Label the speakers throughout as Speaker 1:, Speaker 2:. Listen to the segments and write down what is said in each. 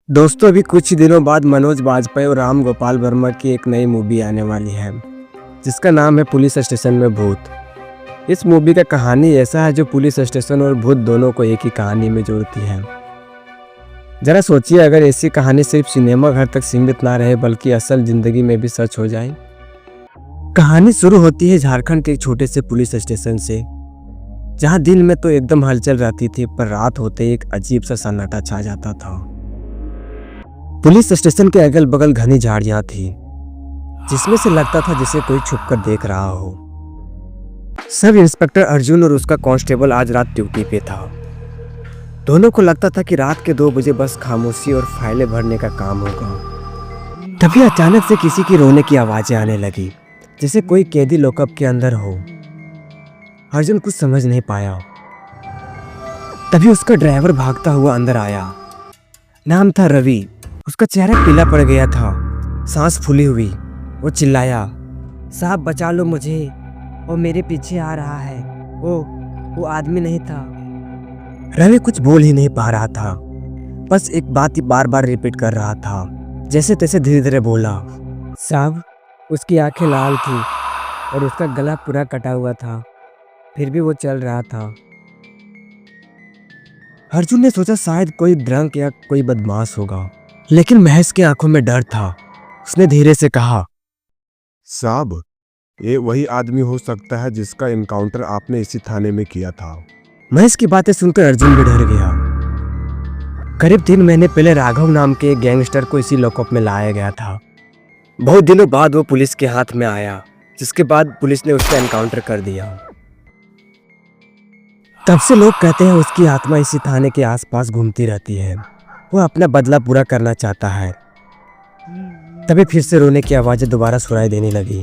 Speaker 1: दोस्तों अभी कुछ ही दिनों बाद मनोज बाजपेयी और राम गोपाल वर्मा की एक नई मूवी आने वाली है जिसका नाम है पुलिस स्टेशन में भूत। इस मूवी का कहानी ऐसा है जो पुलिस स्टेशन और भूत दोनों को एक ही कहानी में जोड़ती है। जरा सोचिए अगर ऐसी कहानी सिर्फ सिनेमा घर तक सीमित ना रहे बल्कि असल जिंदगी में भी सच हो जाए। कहानी शुरू होती है झारखंड के एक छोटे से पुलिस स्टेशन से, जहां दिन में तो एकदम हलचल रहती थी पर रात होते ही एक अजीब सा सन्नाटा छा जाता था। पुलिस स्टेशन के अगल बगल घनी झाड़ियां थी जिसमें से लगता था जैसे कोई छुपकर देख रहा हो। सब इंस्पेक्टर अर्जुन और उसका कांस्टेबल आज रात ड्यूटी पे था। दोनों को लगता था कि रात के 2 बजे बस खामोशी और फाइलें भरने का काम होगा। तभी अचानक से किसी की रोने की आवाजें आने लगी, जैसे कोई कैदी लॉकअप के अंदर हो। अर्जुन कुछ समझ नहीं पाया। तभी उसका ड्राइवर भागता हुआ अंदर आया। नाम था रवि। उसका चेहरा पीला पड़ गया था, सांस फूली हुई। वो चिल्लाया, साहब बचा लो मुझे, वो मेरे पीछे आ रहा है। वो आदमी नहीं था। रवि कुछ बोल ही नहीं पा रहा था, बस एक बात ही बार बार रिपीट कर रहा था। जैसे तैसे धीरे धीरे बोला, साहब उसकी आंखें लाल थी और उसका गला पूरा कटा हुआ था, फिर भी वो चल रहा था। अर्जुन ने सोचा शायद कोई ड्रंक या कोई बदमाश होगा, लेकिन महेश की आंखों में डर था। उसने धीरे से कहा,
Speaker 2: साहब ये वही आदमी हो सकता है जिसका एनकाउंटर आपने इसी थाने में किया था।
Speaker 1: महेश की बातें सुनकर अर्जुन भी डर गया। करीब 3 महीने पहले राघव नाम के एक गैंगस्टर को इसी लॉकअप में लाया गया था। बहुत दिनों बाद वो पुलिस के हाथ में आया, जिसके बाद पुलिस ने उसका एनकाउंटर कर दिया। तब से लोग कहते हैं उसकी आत्मा इसी थाने के आसपास घूमती रहती है। वो अपना बदला पूरा करना चाहता है। तभी फिर से रोने की आवाजें दोबारा सुनाई देने लगी।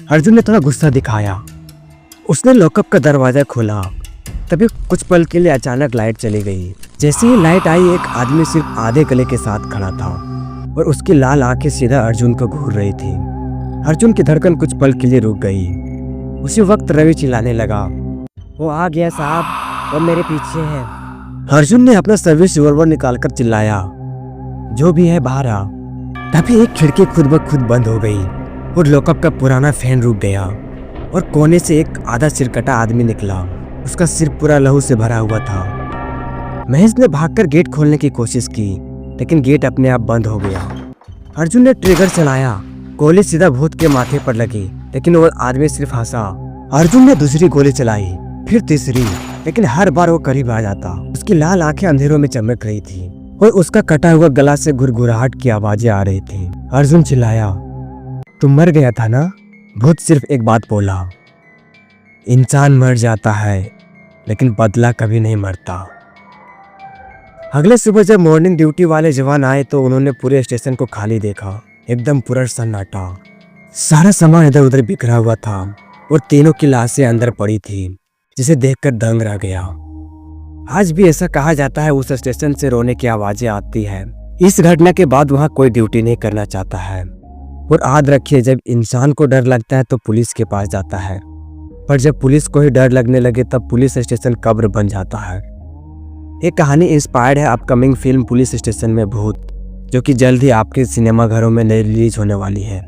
Speaker 1: अर्जुन ने थोड़ा गुस्सा दिखाया। उसने लॉकअप का दरवाजा खोला। तभी कुछ पल के लिए अचानक लाइट चली गई। जैसे ही लाइट आई, एक आदमी सिर्फ आधे गले के साथ खड़ा था और उसकी लाल आंखें सीधा अर्जुन को घूर रही थी। अर्जुन की धड़कन कुछ पल के लिए रुक गई। उसी वक्त रवि चिल्लाने लगा, वो आ गया साहब, वो मेरे पीछे है। अर्जुन ने अपना सर्विस रिवॉल्वर निकालकर चिल्लाया, जो भी है बाहर आ। तभी एक खिड़की खुद ब खुद बंद हो गई और लॉकअप का पुराना फैन रुक गया और कोने से एक आधा सिर कटा आदमी निकला। उसका सिर पूरा लहू से भरा हुआ था। महेश ने भागकर गेट खोलने की कोशिश की, लेकिन गेट अपने आप बंद हो गया। अर्जुन ने ट्रिगर चलाया। गोली सीधा भूत के माथे पर लगी, लेकिन वो आदमी सिर्फ हंसा। अर्जुन ने दूसरी गोली चलाई, फिर तीसरी, लेकिन हर बार वो करीब आ जाता। उसकी लाल आंखें अंधेरों में चमक रही थी और उसका कटा हुआ गला से गुरगुराहट की आवाजें आ रही थी। अर्जुन चिल्लाया, तुम मर गया था ना? भूत सिर्फ एक बात बोला, इंसान मर जाता है लेकिन बदला कभी नहीं मरता। अगले सुबह जब मॉर्निंग ड्यूटी वाले जवान आए तो उन्होंने पूरे स्टेशन को खाली देखा। एकदम पूरा सन्नाटा। सारा सामान इधर उधर बिखरा हुआ था और तीनों की लाशें अंदर पड़ी थी, जिसे देखकर दंग रह गया। आज भी ऐसा कहा जाता है उस स्टेशन से रोने की आवाजें आती है। इस घटना के बाद वहां कोई ड्यूटी नहीं करना चाहता है। और याद रखिए, जब इंसान को डर लगता है तो पुलिस के पास जाता है, पर जब पुलिस को ही डर लगने लगे तब पुलिस स्टेशन कब्र बन जाता है। ये कहानी इंस्पायर्ड है अपकमिंग फिल्म पुलिस स्टेशन में भूत, जो कि जल्द ही आपके सिनेमा घरों में नई रिलीज होने वाली है।